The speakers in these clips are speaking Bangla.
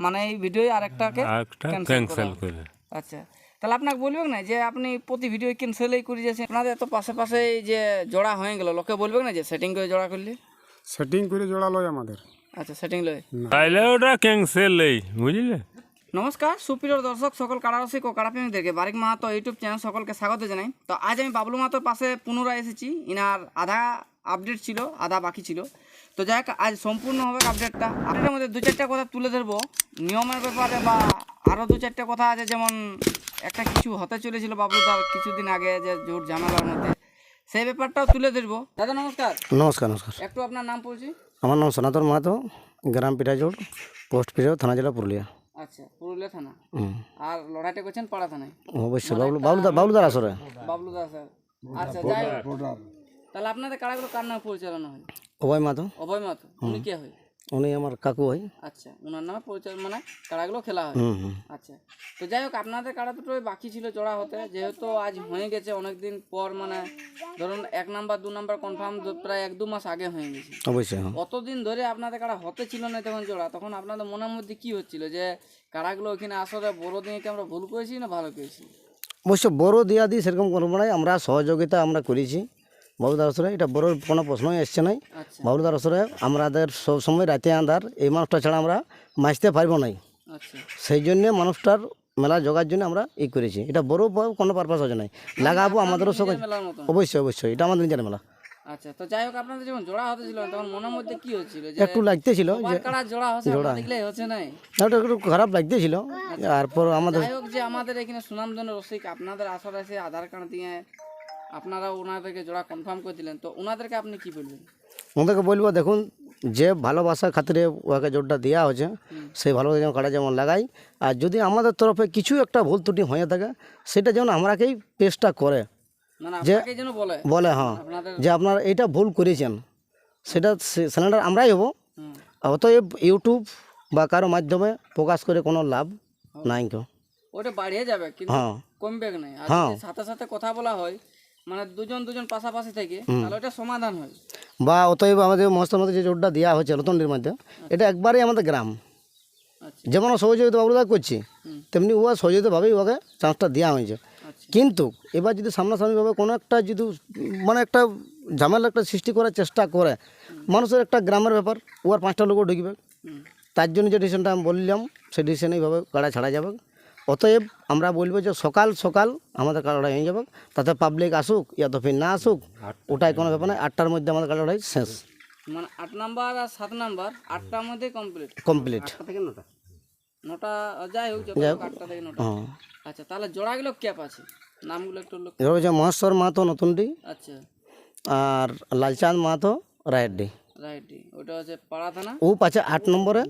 মানে এই ভিডিও আরেকটাকে ক্যান্সেল করে। আচ্ছা, তাহলে আপনাকে বলবেন না যে আপনি প্রতি ভিডিও ক্যান্সেলই করে যাচ্ছেন, আপনাদের তো পাশে পাশে যে জোড়া হয়ে গেল, লোকে বলবেন না যে সেটিং করে জোড়া করলে? সেটিং করে জোড়া লয় আমাদের। আচ্ছা, সেটিং লয়, তাইলে ওটা ক্যান্সেলই, বুঝলে। নমস্কার সুপ্রিয় দর্শক, সকল কাড়ারসিক ও কাড়াপ্রেমীদেরকে বারিক মাহাতো ইউটিউব চ্যানেল সকলকে স্বাগত জানাই। তো আজ আমি বাবলু মাহাতোর পাশে পুনরায় এসেছি। ইনার আধা আপডেট ছিল, আধা বাকি ছিল। তো যাই হোক, আজ সম্পূর্ণ হবে আপডেটের মধ্যে দু চারটা কথা তুলে ধরবো নিয়মের ব্যাপারে, বা আরও দু চারটা কথা আছে, যেমন একটা কিছু হতে চলেছিল বাবলুদার কিছুদিন আগে, যে জোর ঝামেলার মধ্যে, সেই ব্যাপারটাও তুলে ধরবো। দাদা নমস্কার। নমস্কার। নমস্কার। একটু আপনার নাম পড়ছি। আমার নাম সনাতন মাহাতো, গ্রাম পিঠাজোড়, পোস্ট পিঠাজোড়, থানা জেলা পুরুলিয়া। আচ্ছা, পুরুলিয়া থানা। আর লড়াইটা করছেন পাড়া থানায়? অবশ্যই বাবলুদার আসরে। বাবলুদা স্যার। আচ্ছা, যাই হোক, তাহলে আপনাদের কাড়াগুলো কার নামে পরিচালনা হয়? অভয় মাহাতো। অভয় মাহাতো, উনি কে হয়? উনি আমার কাকু হয়। আচ্ছা, ওনার নামে পরিচালনা, মানে কাড়াগুলো খেলা হয়। আচ্ছা, তো যাই হোক, আপনাদের কাড়া দুটোই বাকি ছিল জোড়া হতে, যেহেতু আজ হয়ে গেছে অনেকদিন পর, মানে ধরুন 1 নাম্বার 2 নাম্বার কনফার্ম প্রায় 1-2 মাস আগে হয়ে গেছে। অবশ্যই। অতদিন ধরে আপনাদের কাড়া হতে ছিল না তখন জোড়া, তখন আপনাদের মনের মধ্যে কি হচ্ছিল যে কাড়াগুলো ওইখানে আসলে বড় দিনে কি আমরা ভুল করেছি না ভালো করেছি? অবশ্য বড় দিয়া দিই সেরকম করবো নাই, আমরা সহযোগিতা আমরা করেছি বাবুদার আসরে। এটা বড় কোনো প্রশ্নই এসছে নাই। আচ্ছা বাবুদার আসরে আমাদের সবসময় রাতে আন্ধার, এই মানুষটা ছাড়া আমরা মাসতে পারবো নাই। আচ্ছা, সেই জন্যে মানুষটার মেলা জোগার জন্য আমরা এই করেছি। এটা বড় কোনো পারপাস হচ্ছে নাই, লাগাবো আমাদেরও সব। মেলার মতন। অবশ্যই অবশ্যই, এটা আমাদের নিজের মেলা। আচ্ছা, তো যাই হোক, আপনাদের যখন জোড়া হতেছিল তখন মনের মধ্যে কি হচ্ছিল যে একটু লাগতেছিল যে কাড়া জোড়া হচ্ছে, আপনারা দেখলে হচ্ছে নাই? ওটা একটু খারাপ লাগতেছিল। তারপর আমাদের যাই হোক, যে আমাদের এখানে সুনামধন্য রসিক আপনাদের আশা এসে আধার কার্ড দিয়ে আপনারা ওনাদেরকে জোড়া কনফার্ম করে দিলেন, তো ওনাদেরকে আপনি কি বলবেন? ওদেরকে বলবো, দেখুন, যে ভালোবাসার খাতিরে ওকে জোরটা দেওয়া হয়েছে, সেই ভালোবাসা যেমন কাটা যেমন লাগাই। আর যদি আমাদের তরফে কিছু একটা ভুল ত্রুটি হয়ে থাকে, সেটা যেমন আমরাকেই পেশটা করে মানে আপনাকে যেন বলে বলে, হ্যাঁ, আপনাদের। যে আপনারা এইটা ভুল করেছেন, সেটা সিলিন্ডার আমরাই হবো। অতএব ইউটিউব বা কারো মাধ্যমে প্রকাশ করে কোনো লাভ নাই। কেউ ওটা বাড়িয়ে যাবে কিন্তু হ্যাঁ কমবে না। আর যদি সাথে সাথে কথা বলা হয়, মানে দুজন পাশাপাশি থেকে, তাহলে ওটা সমাধান হয়। বা অতএব আমাদের মহস্তের মধ্যে যে জোরটা দেওয়া হয়েছে রতনডির মধ্যে, এটা একবারেই আমাদের গ্রাম। আচ্ছা, যেমন সহযোগিতা বাবুদা করছি, তেমনি ও সহযোগিতাভাবেই ওকে চান্সটা দেওয়া হয়েছে। আচ্ছা, কিন্তু এবার যদি সামনাসামনিভাবে কোনো একটা যদি মানে একটা ঝামেলা একটা সৃষ্টি করার চেষ্টা করে, মানুষের একটা গ্রামের ব্যাপার, ও আর 5টা লোকও ঢুকবে। তার জন্য যে ডিসিশনটা আমি বললাম, সেই ডিসিশনে এইভাবে কাড়া ছাড়া যাবে। অতএব আমরা বলবো যে সকাল সকাল আমাদের কাড়া লড়াই হয়ে যাবে, তাতে পাবলিক আসুক ইয়া তো ফির না আসুক, ওটাই কোনো ব্যাপার নয়। 8টার মধ্যে আমাদের কাড়া লড়াই শেষ, মানে 8 নাম্বার আর 7 নাম্বার 8টার মধ্যে কমপ্লিট। 8টা থেকে 9টা, যাই হোক, যত 8টা থেকে 9টা। হ্যাঁ, আচ্ছা, তাহলে জোড়াগুলো ক্যাপ আছে, নামগুলো একটু লোক। এবার হচ্ছে মহেশ্বর মাহাতো নতুনডি, আচ্ছা, আর লালচাঁদ মাহাতো রায়ডি। রাইট, ওটা হচ্ছে পাড়া থানা। ও পাচ্ছে 8 নম্বরে,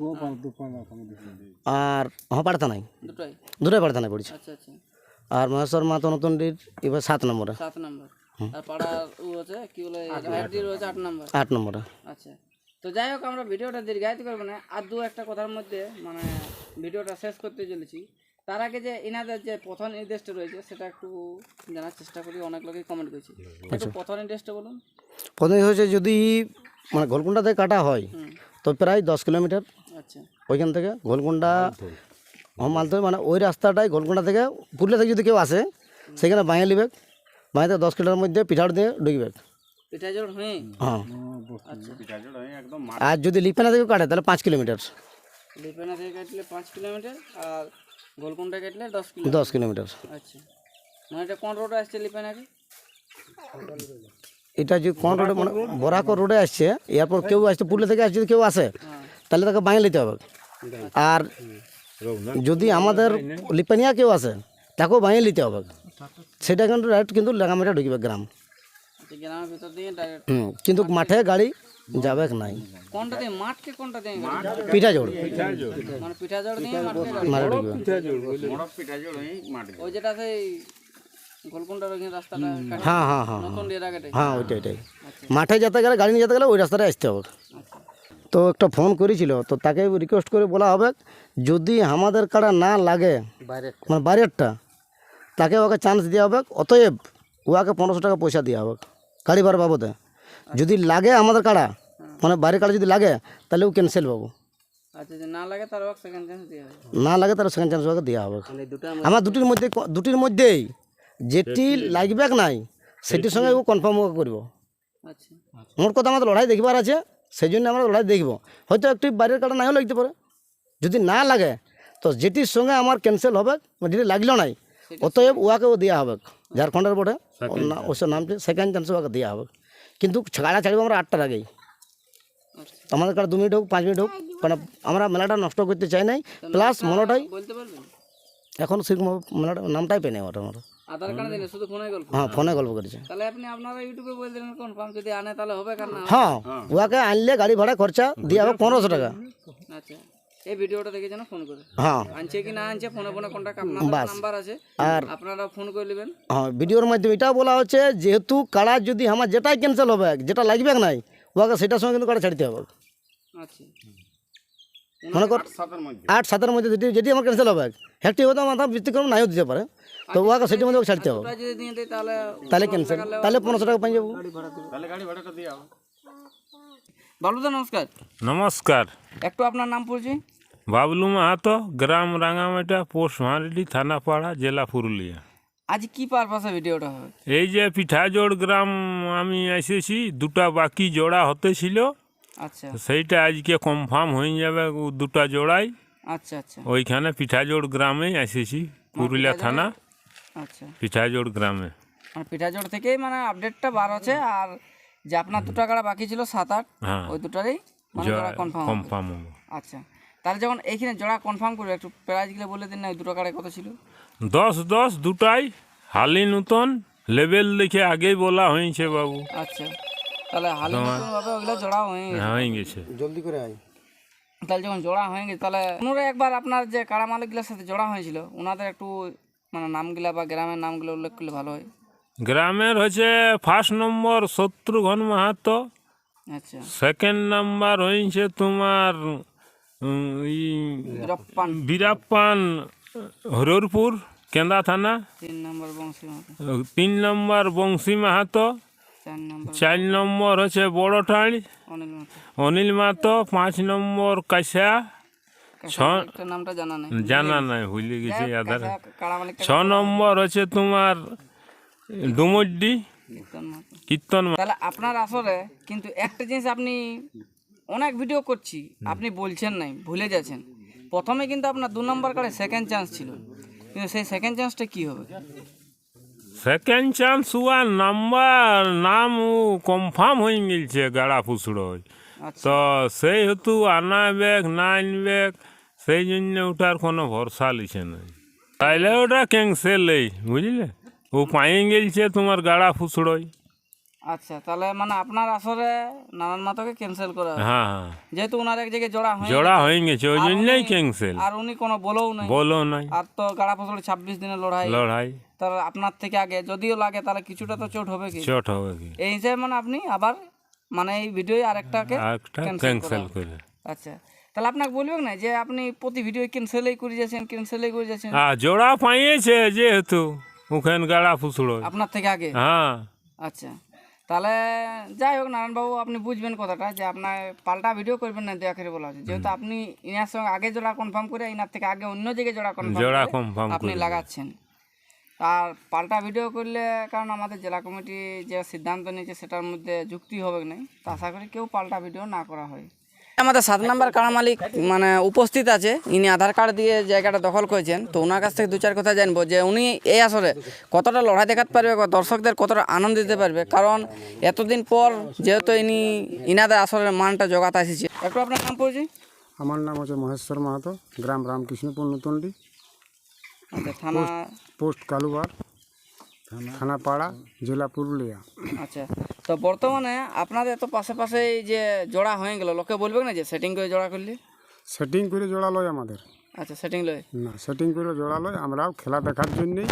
আর পাড়া নাই, দুটাই পাড়া নাই পড়ছে। আচ্ছা আচ্ছা, আর মহেশ্বর মাহাতো নতুনডির এবার 7 নম্বরে। 7 নাম্বার। আর পাড়া ও হচ্ছে কি বলে, রাইট হচ্ছে 8 নাম্বার। 8 নম্বরে। আচ্ছা, তো যাই হোক, আমরা ভিডিওটা দীর্ঘায়িত করবো না, আর দু একটা কথার মধ্যে মানে ভিডিওটা শেষ করতে চলেছি। তার আগে যে এনাদের যে পথ নির্দেশটা রয়েছে, সেটা একটু জানার চেষ্টা করি। অনেক লোকই কমেন্ট করেছে, একটু পথ নির্দেশটা বলুন। প্রথমে হচ্ছে যদি মানে গোলকুন্ডা থেকে কাটা হয়, তো প্রায় 10 কিলোমিটার। আচ্ছা, ওইখান থেকে গোলকুন্ডা মালতে হবে, মানে ওই রাস্তাটাই গোলকুন্ডা থেকে পুরুলিয়া থেকে যদি কেউ আসে, সেখানে বাইরে নিবে, বাইরে 10 কিলোমিটার মধ্যে পিঠাড় দিয়ে ঢুকবে। এটা জোর হয়ে। হ্যাঁ, আচ্ছা, আর যদি লিপেনা থেকে কাটে তাহলে 5 কিলোমিটার। লিপেনা থেকে কাটলে 5 কিলোমিটার, আর গোলকুন্ডা কাটলে 10 10 কিলোমিটার। আচ্ছা, মানে এটা কোন রোডে আসছে লিপেনাকে? এটা যে কোন রোডে, মানে বরাকর রোডে আসছে, এরপর কেউ আসছে পুরুলিয়া থেকে আসছে, যদি কেউ আসে তাহলে তাকে বাইরে নিতে হবে। আর যদি আমাদের লিপানিয়া কেউ আসে, তাকেও বাইরে নিতে হবে। সেটা কিন্তু ডাইরেক্ট কিন্তু লাগামেটা ঢুকবে গ্রাম। গ্রামের ভিতর দিয়ে ডাইরেক্ট। কিন্তু মাঠে গাড়ি যাবে নাই। কোনটা দিয়ে মাঠকে, কোনটা দিয়ে পিঠা জোড় মানে পিঠা জোড় দিয়ে মাঠকে গাড়ি? মাঠে ঢুকবে। ওই যেটা সেই গোলকুন্ডার ওইখানে রাস্তাটা কাটে, হ্যাঁ হ্যাঁ হ্যাঁ নতুন দিয়ে আগে। হ্যাঁ, ওইটাই। মাঠে যেতে গেলে, গাড়ি নিয়ে যেতে গেলে ওই রাস্তাটায় আসতে হবে। তো একটা ফোন করেছিল, তো তাকে রিকোয়েস্ট করে বলা হবে, যদি আমাদের কাড়া না লাগে মানে বাইরেরটা, তাকে ওকে চান্স দেওয়া হবে। অতএব ওকে 1500 টাকা পয়সা দেওয়া হবে গাড়ি ভাড়া বাবদে। যদি লাগে আমাদের কাড়া, মানে বাইরের কাড়া যদি লাগে, তাহলে ও ক্যান্সেল পাবো। আচ্ছা যে না লাগে তার সেকেন্ড চান্স দেওয়া হবে। না লাগে তার সেকেন্ড চান্স ওকে দেওয়া হবে। আমার দুটির মধ্যেই যেটি লাগবে নাই সেটির সঙ্গে ও কনফার্ম করব। আচ্ছা মোট কথা আমাদের লড়াই দেখবার আছে, সেই জন্য আমরা লড়াই দেখব। হয়তো একটি বাইরের কাটা নাও লাগতে পারে, যদি না লাগে তো যেটির সঙ্গে আমার ক্যান্সেল হবে, যেটি লাগলো নাই অতএব ওয়াকেও দেওয়া হবে। ঝাড়খণ্ডের বোর্ডে ওসব নামটি সেকেন্ড চান্স ওকে দেওয়া হবে। কিন্তু গাড়া ছাড়বো আমরা 8টার আগেই। আমাদের কাছে 2 মিনিট হোক 5 মিনিট হোক, কারণ আমরা মেলাটা নষ্ট করতে চাই নাই। প্লাস মনোটাই বলতে পারবেন এখন সেরকম মেলাটা নামটাই পেয়ে নেই ওটা আমরা। আধার কার্ড দিলে শুধু ফোনে গল্প। হ্যাঁ ফোনে গল্প করেছে। তাহলে আপনি আপনারা ইউটিউবে বলে দিলেন কনফার্ম যদি আনে তাহলে হবে কার না। হ্যাঁ ওকে আনলে গাড়ি ভাড়া খরচা দিয়ে হবে 1500 টাকা। আচ্ছা এই ভিডিওটা দেখে যেন ফোন করে হ্যাঁ আনছে কি না আনছে ফোনে ফোনে কন্টাক্ট আপনার নাম্বার আছে আর আপনারা ফোন করে নেবেন। হ্যাঁ ভিডিওর মাধ্যমে এটাও বলা হচ্ছে যেহেতু কাড়া যদি আমার যেটাই ক্যান্সেল হবে, যেটা লাগবে নাই ওকে সেটার সঙ্গে কিন্তু কাড়া ছাড়তে হবে। আচ্ছা মনে কর 8-7-এর মধ্যে যেটি আমার ক্যান্সেল হবে, একটি হয়তো মাথা ব্যতিক্রম নাইও দিতে পারে, তো ওকে সেটির মধ্যে ওকে ছাড়তে হবে। ওটা যদি দিয়ে দেয় তাহলে তাহলে ক্যান্সেল, তাহলে 1500 টাকা পাই যাবো। বাবলুদা নমস্কার। নমস্কার। একটু আপনার নাম পড়ছি। বাবলু মাহাতো, গ্রাম রাঙামাটা, পোস্ট মারিডি, থানাপাড়া, জেলা পুরুলিয়া। আজ কি পারপাসে ভিডিওটা হবে? এই যে পিঠাজোড় গ্রাম আমি এসেছি, 2টা বাকি জোড়া হতে ছিল, আচ্ছা সেইটা আজকে কনফার্ম হয়ে যাবে 2টা জোড়াই। আচ্ছা আচ্ছা ওইখানে পিঠাজোড় গ্রামে এসেছি, পুরুলিয়া থানা আচ্ছা পিঠাজোড় গ্রামে। মানে পিঠাজোড় থেকেই মানে আপডেটটা বার আছে। আর যে আপনার 2টা কাড়া বাকি ছিল 7-8, হ্যাঁ ওই দুটারই মানে জোড়া কনফার্ম। কনফার্ম হবে। আচ্ছা তাহলে যখন এইখানে জোড়া কনফার্ম করবে একটু প্রাইসগুলো বলে দিন না, ওই 2টা কাড়ায় কত ছিল? 10-10 দুটাই হালি নতুন লেভেল দেখে আগেই বলা হয়েছে বাবু। আচ্ছা তাহলে হালি নতুন ভাবে ওগুলো জোড়া হয়ে গেছে। হয়ে গেছে। জলদি করে আয়। তাহলে যখন জোড়া হয়ে গেছে তাহলে পুনরায় একবার আপনার যে কাড়া মালিকগুলোর সাথে জোড়া হয়েছিল ওনাদের একটু মানে নামগুলা বা গ্রামের নামগুলো উল্লেখ করলে ভালো হয়। গ্রামের হচ্ছে ফার্স্ট নম্বর শত্রুঘ্ন মাহাতো, আচ্ছা সেকেন্ড নাম্বার হয়েছে তোমার বীরপ্পান, বীরাপ্পান, হরিহরপুর, কেন্দা থানা। 3 নম্বর বংশী মাহাতো, 3 নম্বর বংশী মাহাতো, 4 নম্বর 4 নম্বর হচ্ছে বড়ঠাঁড় অনিল মাহাতো। অনিল মাহাতো, 5 নম্বর কাশা, একটা নামটা জানা নেই, জানা নাই ভুলে গেছি আধার। কাড়া মালিক 6 নম্বর হচ্ছে তোমার ডুমড্ডি কীর্তন মাহাতো। কীর্তন। তাহলে আপনার আসলে কিন্তু একটা জিনিস আপনি অনেক ভিডিও করছি আপনি বলছেন নাই, ভুলে যাচ্ছেন। প্রথমে কিন্তু আপনার 2 নম্বর কার্ডে সেকেন্ড চান্স ছিল, কিন্তু সেই সেকেন্ড চান্সটা কি হবে? সেকেন্ড চান্স হুয়া নাম্বার নাম কনফার্ম হয়ে গেছে গাড়া ফুসড়ো। আচ্ছা তো সেই হেতু আনা বেগ না আনবেগ সেই জন্য ওটার কোনো ভরসা লিছে না, তাইলে ওটা ক্যান্সেল বুঝলে। ও পাই গেছে তোমার গাড়া ফুসড়োই। আচ্ছা তাহলে মানে আপনার আসলে নারায়ণ মাতাকে ক্যান্সেল করা হবে। হ্যাঁ হ্যাঁ যেহেতু ওনার এক জায়গায় জোড়া হয় জোড়া হয়ে গেছে ওই জন্যই ক্যান্সেল। আর উনি কোনো বলেও নাই, বলো নাই আর তো গাড়া ফসলে 26 দিনের লড়াই। লড়াই তার আপনার থেকে আগে যদিও লাগে তাহলে কিছুটা তো চোট হবে কি, চট হবে কি এই হিসেবে মানে আপনি আবার মানে এই ভিডিও আরেকটাকে একটা ক্যান্সেল করে। আচ্ছা তাহলে আপনাকে বলবেন না যে আপনি প্রতি ভিডিও ক্যান্সেলই করে যাচ্ছেন। জোড়া পাইয়েছে যেহেতু ওখানে গাড়া ফুসড়ো আপনার থেকে আগে। হ্যাঁ। আচ্ছা তাহলে যাই হোক নারায়ণবাবু আপনি বুঝবেন কথাটা যে আপনার পাল্টা ভিডিও করবেন না, দয়া করে বলা হচ্ছে। যেহেতু আপনি ইনার সঙ্গে আগে জোড়া কনফার্ম করে ইনার থেকে আগে অন্য জায়গায় জোড়া কনফার্ম আপনি লাগাচ্ছেন, আর পাল্টা ভিডিও করলে কারণ আমাদের জেলা কমিটি যে সিদ্ধান্ত নিয়েছে সেটার মধ্যে যুক্তি হবে না, তো আশা করি কেউ পাল্টা ভিডিও না করা হয়। আমাদের 7 নম্বর কাড়া মালিক মানে উপস্থিত আছে, ইনি আধার কার্ড দিয়ে জায়গাটা দখল করেছেন। তো ওনার কাছ থেকে 2-4 কথা জানবো যে উনি এই আসরে কতটা লড়াই দেখাতে পারবে বা দর্শকদের কতটা আনন্দ দিতে পারবে, কারণ এতদিন পর যেহেতু ইনাদের আসরের মানটা জোগাতে এসেছে। একটু আপনার নাম পড়ছি। আমার নাম হচ্ছে মহেশ্বর মাহাতো, গ্রাম রামকৃষ্ণপুর নতুনডি, আচ্ছা থানা পোস্ট কালুবার, থানাপাড়া, জেলা পুরুলিয়া। আচ্ছা তো বর্তমানে আপনাদের তো পাশে যে জোড়া হয়ে গেল, লোকে বলবে না যে সেটিং করে জোড়া করলে? সেটিং করে জোড়া লয় আমাদের। আচ্ছা সেটিং লয় না, সেটিং করে জোড়া লয়, আমরাও খেলা দেখার জন্যেই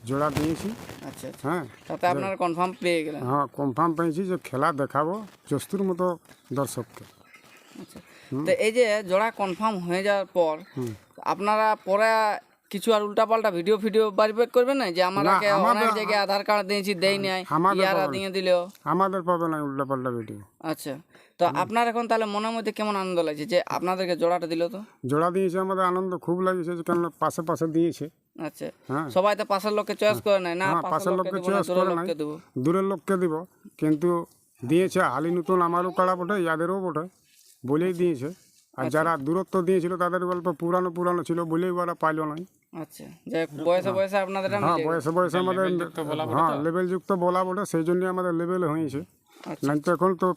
জোড়া দিয়েছি। আচ্ছা আচ্ছা হ্যাঁ তাতে আপনারা কনফার্ম পেয়ে গেলেন। হ্যাঁ কনফার্ম পেয়েছি যে খেলা দেখাবো জস্তুর মতো দর্শককে। আচ্ছা তো এই যে জোড়া কনফার্ম হয়ে যাওয়ার পর আপনারা পরে কিছু আর উল্টাপাল্টা ভিডিও ব্যাক করবেন না যে আমরা অনেক জায়গায় আধার কার্ড দিয়েছি দেই নাই, ইয়ারা দিয়ে দিলেও আমাদের পাবে না উল্টাপাল্টা ভিডিও। আচ্ছা তো আপনার এখন তাহলে মনের মধ্যে কেমন আনন্দ লাগছে যে আপনাদেরকে জোড়াটা দিল? তো জোড়া দিয়েছে, আমাদের আনন্দ খুব লাগছে, কেন পাশে পাশে দিয়েছে। আচ্ছা, হ্যাঁ সবাই তো পাশের লোককে চয়েস করে নেয় না, হ্যাঁ, পাশের লোককে চয়েস দূরের করে নাই, লোককে দেবো। দূরের লোককে দিব, কিন্তু দিয়েছে হালি নতুন আমারও কাড়া বটে, ইয়াদেরও বটে বলেই দিয়েছে। আর যারা দূরত্ব দিয়েছিল তাদের গল্প পুরানো পুরানো ছিল বলেই ওরা পাইল নাই। আচ্ছা, যে বয়সে বয়সে আপনাদের হ্যাঁ, বয়সে বয়সে আমাদের হ্যাঁ লেভেল যুক্ত বলা বটে, সেই জন্য আমাদের লেভেল হয়েছে। নাই তো এখন তো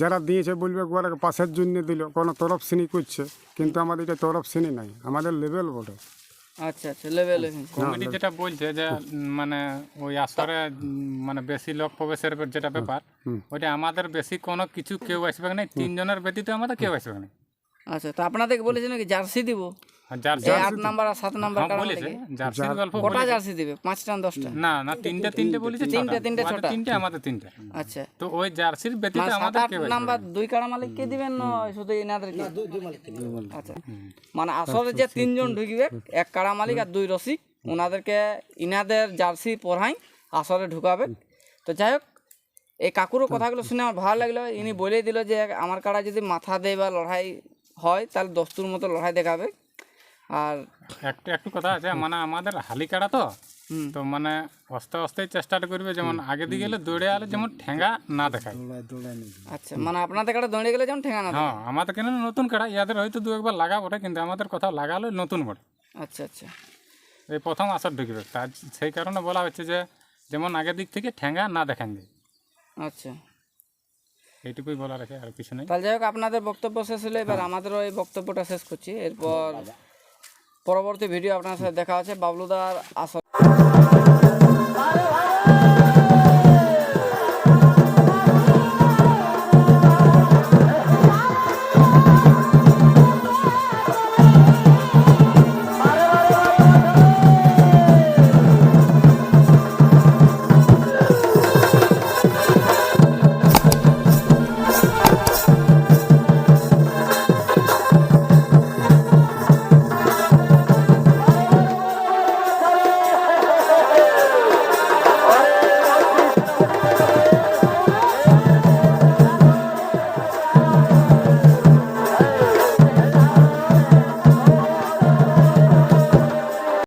যারা দিয়েছে বলবে ওরা পাশের জন্য দিল, কোনো তরফ শ্রেণী করছে, কিন্তু আমাদের এটা তরফ শ্রেণী নাই, আমাদের লেভেল বটে। আচ্ছা আচ্ছা, লেভেল কমিটি যেটা বলছে যে মানে ওই আসরে মানে বেশি লোক প্রবেশের যেটা ব্যাপার, ওইটা আমাদের বেশি কোনো কিছু কেউ আসবে না, 3 জনের ব্যতীত আমাদের কেউ আসবে না। আচ্ছা, তো আপনাদেরকে বলেছে নাকি জার্সি দিব? আর জার্সি 8 নাম্বার আর 7 নাম্বার কারণ বলেছে, জার্সির গল্প কটা বলেছে। জার্সি দিবে? 5টা না 10টা? না না, তিনটে বলেছে, তিনটে, ওদের ছটা। তিনটে আমাদের তিনটে। আচ্ছা, তো ওই জার্সির ব্যতীত মানে 7 আমাদের 8 কেউ আসবে নাম্বার 2 কাড়া মালিককে দিবেন না শুধু এনাদেরকে? আচ্ছা, মানে আসলে যে 3 জন ঢুকবে, 1 কাড়া মালিক আর 2 রসিক, ওনাদেরকে ইনাদের জার্সি পরাই আসলে ঢুকাবে। তো যাই হোক, এই কাকুরও কথাগুলো শুনে আমার ভালো লাগলো। ইনি বলেই দিল যে আমার কাড়া যদি মাথা দেয় বা লড়াই হয় তাহলে দস্তুর মতো লড়াই দেখাবে। আর একটু কথা আছে, মানে আমাদের হালিকাড়া তো মানে আস্তে আস্তে চেষ্টাটা করবে, যেমন আগে দিয়ে গেলে দৌড়ে আলে যেমন ঠেঙ্গা না দেখায়। আচ্ছা, মানে আপনাদের কাড়া দৌড়ে গেলে যেমন ঠেঙানা দেয়। হ্যাঁ, আমাদের কেন নতুন কাড়া, ইয়াদের হয়তো 2-1 লাগা বটে, কিন্তু আমাদের কোথাও লাগালো নতুন বটে, আচ্ছা আচ্ছা এই প্রথম আসর ঢুকবে। তার সেই কারণে বলা হচ্ছে যে যেমন আগের দিক থেকে ঠেঙ্গা না দেখান যায়, আচ্ছা। এইটুকুই বলা রাখে, আর কিছু নেই। তাহলে যাই হোক, আপনাদের বক্তব্য শেষ হলে এবার আমাদেরও এই বক্তব্যটা শেষ করছি। এরপর পরবর্তী ভিডিও আপনার সাথে দেখা হচ্ছে বাবলুদার আসর।